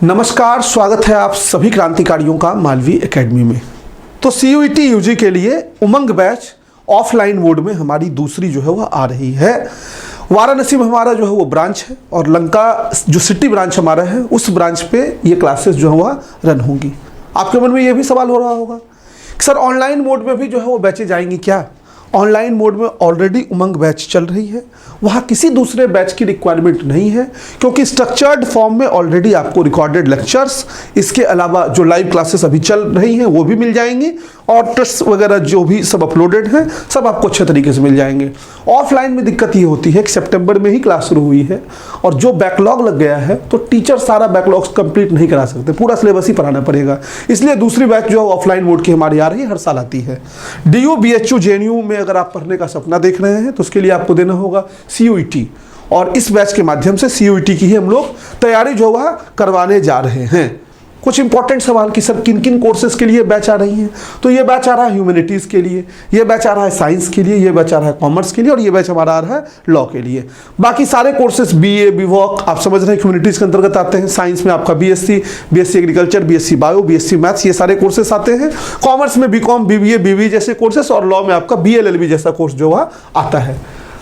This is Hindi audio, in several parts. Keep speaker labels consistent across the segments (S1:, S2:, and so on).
S1: नमस्कार, स्वागत है आप सभी क्रांतिकारियों का मालवी एकेडमी में। तो सीयूईटी यूजी के लिए उमंग बैच ऑफलाइन मोड में हमारी दूसरी जो है वह आ रही है। वाराणसी में हमारा जो है वो ब्रांच है और लंका जो सिटी ब्रांच हमारा है उस ब्रांच पे ये क्लासेस जो है वह रन होंगी। आपके मन में ये भी सवाल हो रहा होगा कि सर ऑनलाइन मोड में भी जो है वो बैचेज आएंगी क्या? ऑनलाइन मोड में ऑलरेडी उमंग बैच चल रही है, वहाँ किसी दूसरे बैच की रिक्वायरमेंट नहीं है क्योंकि स्ट्रक्चर्ड फॉर्म में ऑलरेडी आपको रिकॉर्डेड लेक्चर्स, इसके अलावा जो लाइव क्लासेस अभी चल रही हैं वो भी मिल जाएंगी और टेस्ट वगैरह जो भी सब अपलोडेड हैं सब आपको अच्छे तरीके से मिल जाएंगे। ऑफलाइन में दिक्कत ये होती है कि सितंबर में ही क्लास शुरू हुई है और जो बैकलॉग लग गया है तो टीचर सारा बैकलॉग कंप्लीट नहीं करा सकते, पूरा सिलेबस ही पढ़ाना पड़ेगा। इसलिए दूसरी बैच जो है ऑफलाइन मोड की हमारी आ रही है, हर साल आती है। DU, BHU, JNU में अगर आप पढ़ने का सपना देख रहे हैं तो उसके लिए आपको देना होगा CUET और इस बैच के माध्यम से CUET की ही हम लोग तैयारी जो वह करवाने जा रहे हैं। कुछ इंपॉर्टेंट सवाल कि सर किन किन कोर्सेज के लिए बैच आ रही हैं, तो ये बैच आ रहा है ह्यूमैनिटीज़ के लिए, ये बैच आ रहा है साइंस के लिए, ये बैच आ रहा है कॉमर्स के लिए और ये बैच हमारा आ रहा है लॉ के लिए। बाकी सारे कोर्सेज BA, BVoc आप समझ रहे हैं ह्यूमैनिटीज़ के अंतर्गत आते हैं। साइंस में आपका BSc agriculture, BSc bio, BSc maths, ये सारे कोर्सेज आते हैं। कॉमर्स में BCom, BBA, BBE जैसे कोर्सेज और लॉ में आपका BA, LLB जैसा कोर्स जो वह आता है।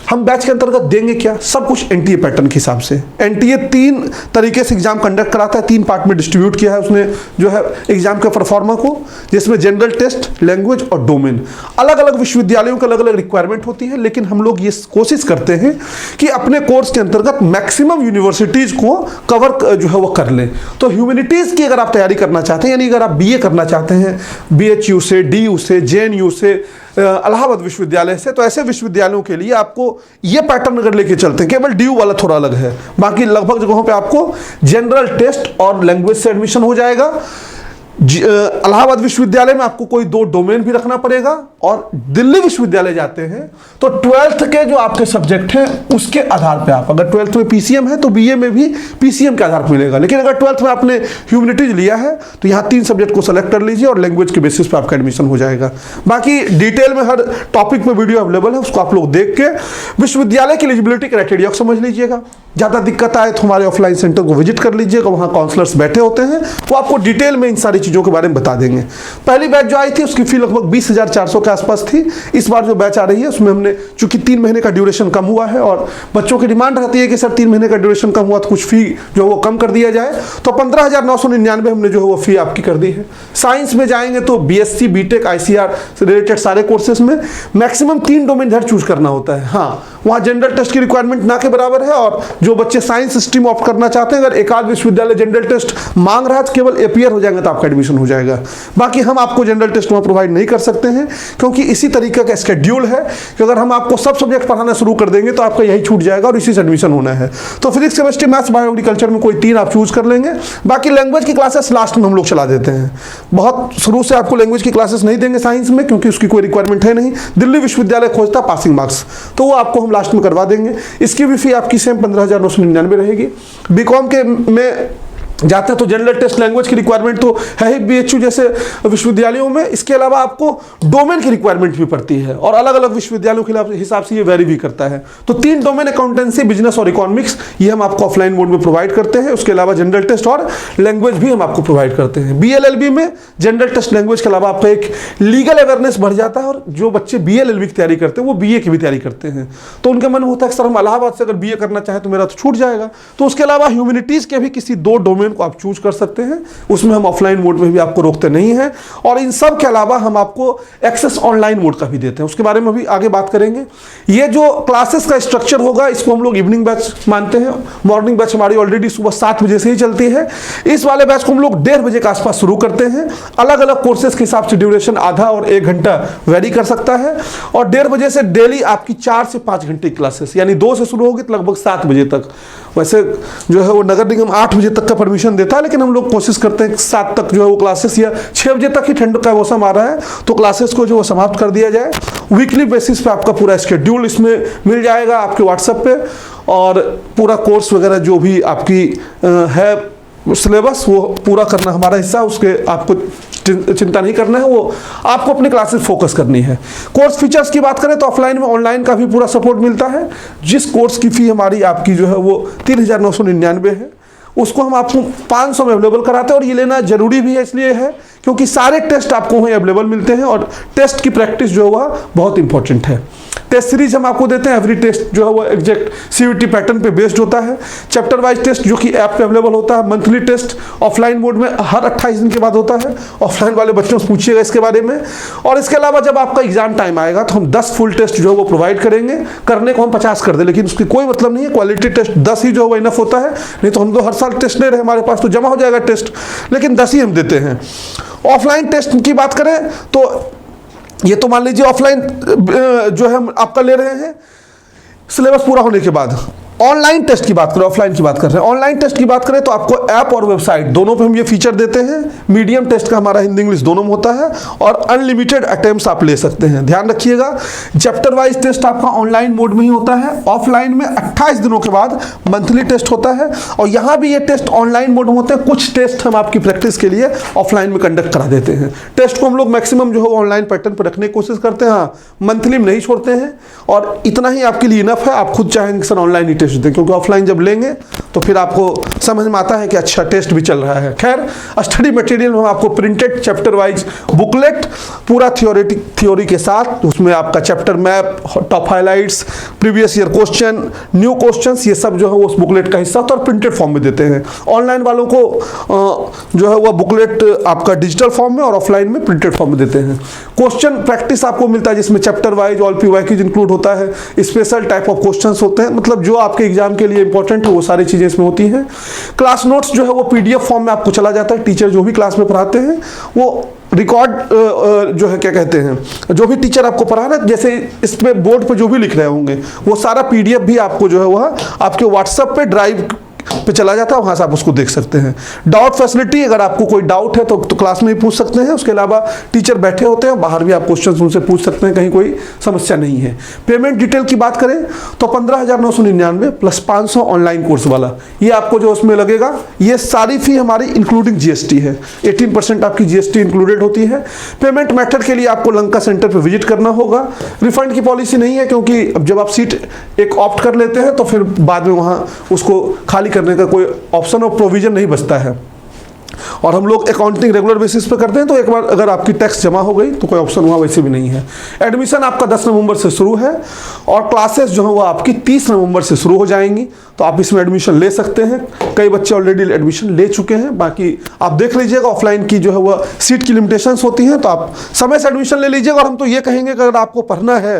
S1: हम बैच के अंतर्गत देंगे क्या? सब कुछ NTA पैटर्न के हिसाब से। NTA 3 तरीके से एग्जाम कंडक्ट कराता है, 3 पार्ट में डिस्ट्रीब्यूट किया है उसने जो है एग्जाम के परफॉर्मर को, जिसमें जनरल टेस्ट, लैंग्वेज और डोमेन। अलग अलग विश्वविद्यालयों की अलग अलग रिक्वायरमेंट होती है, लेकिन हम लोग ये कोशिश करते हैं कि अपने कोर्स के अंतर्गत मैक्सिमम यूनिवर्सिटीज़ को कवर जो है वो कर लें। तो ह्यूमैनिटीज़ की अगर आप तैयारी करना चाहते हैं, यानी अगर आप BA करना चाहते हैं BHU से, DU से, JNU से, इलाहाबाद विश्वविद्यालय से, तो ऐसे विश्वविद्यालयों के लिए आपको ये पैटर्न अगर लेके चलते हैं, केवल DU वाला थोड़ा अलग है, बाकी लगभग जगहों पे आपको जनरल टेस्ट और लैंग्वेज से एडमिशन हो जाएगा। इलाहाबाद विश्वविद्यालय में आपको कोई 2 डोमेन भी रखना पड़ेगा और दिल्ली विश्वविद्यालय जाते हैं तो 12th के जो आपके सब्जेक्ट हैं उसके आधार पे आप, अगर 12th में PCM है तो BA में भी PCM के आधार पर मिलेगा। लेकिन अगर 12th में आपने ह्यूमैनिटीज लिया है तो यहाँ 3 सब्जेक्ट को सेलेक्ट कर लीजिए और लैंग्वेज के बेसिस पे आपका एडमिशन हो जाएगा। बाकी डिटेल में हर टॉपिक में वीडियो अवेलेबल है, उसको आप लोग देख के विश्वविद्यालय की एलिजिबिलिटी क्राइटेरिया को समझ लीजिएगा। ज़्यादा दिक्कत आए तो हमारे ऑफलाइन सेंटर को विजिट कर लीजिएगा, वहाँ काउंसलर्स बैठे होते हैं, वो आपको डिटेल में इन सारी चीज़ों के बारे में बता देंगे। पहली बैच जो आई थी उसकी फी लगभग 20,400 के आसपास थी। इस बार जो बैच आ रही है उसमें हमने चूंकि 3 महीने का ड्यूरेशन कम हुआ है और बच्चों की डिमांड रहती है कि सर 3 महीने का ड्यूरेशन कम हुआ तो कुछ फी जो वो कम कर दिया जाए, तो 15,999 हमने जो है वो फी आपकी कर दी है। साइंस में जाएंगे तो BSc, BTech, ICR से रिलेटेड सारे कोर्सेज में मैक्सिमम 3 डोमेन इधर चूज करना होता है। हाँ, वहाँ जनरल टेस्ट की रिक्वायरमेंट ना के बराबर है और जो बच्चे साइंस स्ट्रीम ऑप्ट करना चाहते हैं, अगर एक आध विश्वविद्यालय जनरल टेस्ट मांग रहा है तो केवल APR हो जाएगा तो आपका एडमिशन हो जाएगा। बाकी हम आपको जनरल टेस्ट वहाँ प्रोवाइड नहीं कर सकते हैं क्योंकि इसी तरीके का स्केड्यूल है कि अगर हम आपको सब सब्जेक्ट पढ़ाना शुरू कर देंगे तो आपका यही छूट जाएगा और इसी से एडमिशन होना है। तो physics, chemistry, maths, bio, agriculture में कोई 3 आप चूज कर लेंगे। बाकी लैंग्वेज की क्लासेस लास्ट में हम लोग चला देते हैं। बहुत शुरू से आपको लैंग्वेज की क्लासेस नहीं देंगे साइंस में क्योंकि उसकी कोई रिक्वायरमेंट है नहीं। दिल्ली विश्वविद्यालय खोजता पासिंग मार्क्स, तो वो आपको हम लास्ट में करवा देंगे। इसकी भी फी आपकी सेम 15,999 रहेगी। BCom के में जाते हैं तो जनरल टेस्ट, लैंग्वेज की रिक्वायरमेंट तो है ही BHU जैसे विश्वविद्यालयों में। इसके अलावा आपको डोमेन की रिक्वायरमेंट भी पड़ती है और अलग अलग विश्वविद्यालयों के हिसाब से ये वेरी भी करता है। तो 3 डोमेन, अकाउंटेंसी, बिजनेस और इकोनॉमिक्स, ये हम आपको ऑफलाइन मोड में प्रोवाइड करते हैं। उसके अलावा जनरल टेस्ट और लैंग्वेज भी हम आपको प्रोवाइड करते हैं। BA, LLB में जनरल टेस्ट, लैंग्वेज के अलावा आपका एक लीगल अवेयरनेस बढ़ जाता है और जो बच्चे BA, LLB की तैयारी करते हैं वो BA की भी तैयारी करते हैं तो उनका मन होता है कि सर हम इलाहाबाद से अगर BA करना चाहें तो मेरा तो छूट जाएगा। तो उसके अलावा ह्यूमैनिटीज़ के भी किसी 2 डोमेन को आप चूज कर सकते हैं, उसमें हम ऑफलाइन मोड में भी आपको रोकते नहीं हैं। और इन सब के अलावा हम आपको एक्सेस ऑनलाइन मोड का भी देते हैं, उसके बारे में भी आगे बात करेंगे। ये जो क्लासेस का स्ट्रक्चर होगा इसको हम लोग इवनिंग बैच मानते हैं। मॉर्निंग बैच हमारी ऑलरेडी सुबह 7 बजे से ही चलती है। इस वाले बैच को हम लोग 1:30 बजे के आसपास शुरू करते हैं। अलग अलग कोर्सेज के हिसाब से ड्यूरेशन आधा और 1 घंटा वेरी कर सकता है और 1:30 बजे से डेली आपकी 4 से 5 घंटे क्लासेस, यानी 2 से शुरू होगी तो लगभग 7 बजे तक। वैसे जो है वो नगर निगम 8 बजे तक का परमिशन देता है, लेकिन हम लोग कोशिश करते हैं कि 7 तक जो है वो क्लासेस, या 6 बजे तक ही ठंड का मौसम आ रहा है तो क्लासेस को जो वो समाप्त कर दिया जाए। वीकली बेसिस पे आपका पूरा स्केड्यूल इसमें मिल जाएगा आपके व्हाट्सएप पे और पूरा कोर्स वगैरह जो भी आपकी है सिलेबस वो पूरा करना हमारा हिस्सा, उसके आपको चिंता नहीं करना है, वो आपको अपनी क्लासेस फोकस करनी है। कोर्स फीचर्स की बात करें तो ऑफलाइन में ऑनलाइन का भी पूरा सपोर्ट मिलता है। जिस कोर्स की फ़ी हमारी आपकी जो है वो 3,999 है, उसको हम आपको 500 में अवेलेबल कराते हैं। और ये लेना जरूरी भी है, इसलिए है क्योंकि सारे टेस्ट आपको वहीं अवेलेबल मिलते हैं और टेस्ट की प्रैक्टिस जो है वह बहुत इंपॉर्टेंट है। टेस्ट सीरीज हम आपको देते हैं, एवरी टेस्ट जो है वो एग्जैक्ट सीयूईटी पैटर्न पे बेस्ड होता है। चैप्टर वाइज टेस्ट जो कि ऐप पे अवेलेबल होता है। मंथली टेस्ट ऑफलाइन मोड में हर 28 दिन के बाद होता है। ऑफलाइन वाले बच्चों से पूछिएगा इसके बारे में। और इसके अलावा जब आपका एग्जाम टाइम आएगा तो हम 10 फुल टेस्ट जो है वो प्रोवाइड करेंगे। करने को हम 50 कर दे, लेकिन उसकी कोई मतलब नहीं है। क्वालिटी टेस्ट 10 ही जो है वो इनफ होता है, नहीं तो हम तो हर साल टेस्ट ले रहे हैं, हमारे पास तो जमा हो जाएगा टेस्ट, लेकिन 10 ही हम देते हैं। ऑफलाइन टेस्ट की बात करें तो ये तो मान लीजिए ऑफलाइन जो है हम आपका ले रहे हैं सिलेबस पूरा होने के बाद। ऑनलाइन टेस्ट की बात करें, ऑफलाइन की बात कर रहे हैं। ऑनलाइन टेस्ट की बात करें तो आपको ऐप और वेबसाइट दोनों पे हम ये फीचर देते हैं। मीडियम टेस्ट का हमारा हिंदी इंग्लिश दोनों में होता है और अनलिमिटेड अटेम्प्ट्स आप ले सकते हैं। ध्यान रखिएगा, चैप्टर वाइज टेस्ट आपका ऑनलाइन मोड में ही होता है। ऑफलाइन में 28 दिनों के बाद मंथली टेस्ट होता है और यहाँ भी ये टेस्ट ऑनलाइन मोड में होते हैं। कुछ टेस्ट हम आपकी प्रैक्टिस के लिए ऑफलाइन में कंडक्ट करा देते हैं। टेस्ट को हम लोग मैक्सिमम जो है ऑनलाइन पैटर्न पर रखने की कोशिश करते हैं। हाँ, मंथली में नहीं छोड़ते हैं और इतना ही आपके लिए इनफ है। आप खुद चाहेंगे सर ऑनलाइन ही टेस्ट दें, क्योंकि ऑफलाइन जब लेंगे तो फिर आपको समझ में आता है कि अच्छा टेस्ट भी चल रहा है। खैर, स्टडी मटेरियल में आपको प्रिंटेड चैप्टर वाइज बुकलेट पूरा थ्योरी के साथ, उसमें आपका chapter map, top highlights, previous year question, new questions, ये सब जो है वो उस बुकलेट का हिस्सा होता है और प्रिंटेड फॉर्म में देते हैं। ऑनलाइन वालों को जो है वो बुकलेट आपका डिजिटल फॉर्म में और ऑफलाइन में प्रिंटेड फॉर्म में देते हैं। क्वेश्चन प्रैक्टिस आपको मिलता है जिसमें chapter wise all PYQs include होता है। स्पेशल टाइप ऑफ क्वेश्चन होते हैं, मतलब जो आपके एग्जाम के लिए इंपॉर्टेंट है वो सारी चीजें इसमें होती हैं। क्लास नोट्स जो है वो PDF फॉर्म में आपको चला जाता है। टीचर जो भी क्लास में पढ़ाते हैं वो रिकॉर्ड जो है क्या कहते हैं, जो भी टीचर आपको पढ़ा रहे हैं, जैसे इस पे बोर्ड पे जो भी लिख रहे होंगे वो सारा PDF भी आपको जो है वह आपके व्हाट्सएप पे ड्राइव पे चला जाता है, वहाँ से आप उसको देख सकते हैं। डाउट फैसिलिटी, अगर आपको कोई डाउट है तो क्लास में ही पूछ सकते हैं। उसके अलावा टीचर बैठे होते हैं, बाहर भी आप क्वेश्चन उनसे पूछ सकते हैं, कहीं कोई समस्या नहीं है। पेमेंट डिटेल की बात करें तो 15,999 प्लस 500 ऑनलाइन कोर्स वाला, ये आपको जो उसमें लगेगा, ये सारी फी हमारी इंक्लूडिंग GST है। 18% आपकी GST इंक्लूडेड होती है। पेमेंट मेथड के लिए आपको लंका सेंटर पर विजिट करना होगा। रिफंड की पॉलिसी नहीं है, क्योंकि अब जब आप सीट एक ऑप्ट कर लेते हैं तो फिर बाद में वहाँ उसको खाली करने का कोई ऑप्शन और प्रोविजन नहीं बचता है। और हम लोग अकाउंटिंग रेगुलर बेसिस पे करते हैं, तो एक बार अगर आपकी टैक्स जमा हो गई तो कोई ऑप्शन वहाँ वैसे भी नहीं है। एडमिशन आपका 10 नवंबर से शुरू है और क्लासेस जो है वो आपकी 30 नवंबर से शुरू हो जाएंगी, तो आप इसमें एडमिशन ले सकते हैं। कई बच्चे ऑलरेडी एडमिशन ले चुके हैं, बाकी आप देख लीजिएगा। ऑफलाइन की जो है वो सीट की लिमिटेशंस होती हैं, तो आप समय से एडमिशन ले लीजिएगा। और हम तो ये कहेंगे कि अगर आपको पढ़ना है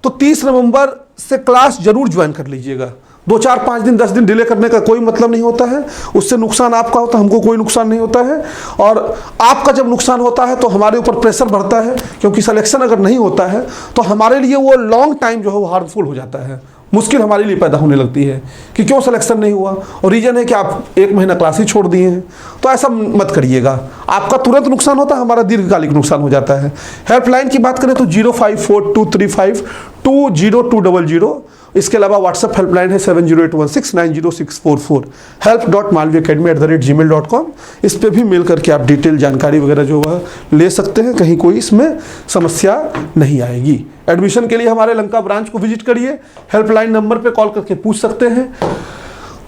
S1: तो 30 नवंबर से क्लास जरूर ज्वाइन कर लीजिएगा। 2, 4, 5 दिन 10 दिन डिले करने का कोई मतलब नहीं होता है। उससे नुकसान आपका होता है, हमको कोई नुकसान नहीं होता है। और आपका जब नुकसान होता है तो हमारे ऊपर प्रेशर बढ़ता है, क्योंकि सिलेक्शन अगर नहीं होता है तो हमारे लिए वो लॉन्ग टाइम जो है वो हार्मफुल हो जाता है। मुश्किल हमारे लिए पैदा होने लगती है कि क्यों सिलेक्शन नहीं हुआ, और रीजन है कि आप 1 महीना क्लास ही छोड़ दिए हैं। तो ऐसा मत करिएगा, आपका तुरंत नुकसान होता है, हमारा दीर्घकालिक नुकसान हो जाता है। हेल्पलाइन की बात करें तो 054235200200। इसके अलावा व्हाट्सएप हेल्पलाइन है 7081690644। help.malviacademy@gmail.com। इस पर भी मेल करके आप डिटेल जानकारी वगैरह जो वह ले सकते हैं, कहीं कोई इसमें समस्या नहीं आएगी। एडमिशन के लिए हमारे लंका ब्रांच को विजिट करिए, हेल्पलाइन नंबर पे कॉल करके पूछ सकते हैं।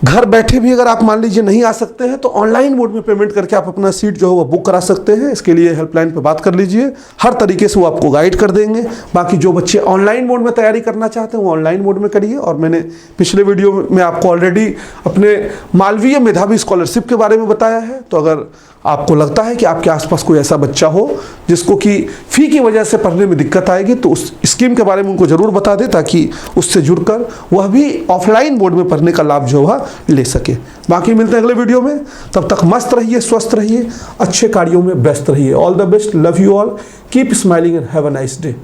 S1: घर बैठे भी अगर आप मान लीजिए नहीं आ सकते हैं तो ऑनलाइन मोड में पेमेंट करके आप अपना सीट जो है वो बुक करा सकते हैं। इसके लिए हेल्पलाइन पे बात कर लीजिए, हर तरीके से वो आपको गाइड कर देंगे। बाकी जो बच्चे ऑनलाइन मोड में तैयारी करना चाहते हैं वो ऑनलाइन मोड में करिए। और मैंने पिछले वीडियो में आपको ऑलरेडी अपने मालवीय मेधावी स्कॉलरशिप के बारे में बताया है। तो अगर आपको लगता है कि आपके आसपास कोई ऐसा बच्चा हो जिसको कि फ़ी की वजह से पढ़ने में दिक्कत आएगी, तो उस स्कीम के बारे में उनको ज़रूर बता दें, ताकि उससे जुड़कर वह भी ऑफलाइन मोड में पढ़ने का लाभ जो है ले सके। बाकी मिलते हैं अगले वीडियो में, तब तक मस्त रहिए, स्वस्थ रहिए, अच्छे कार्यों में व्यस्त रहिए। All the best, love you all, keep smiling and have a nice day.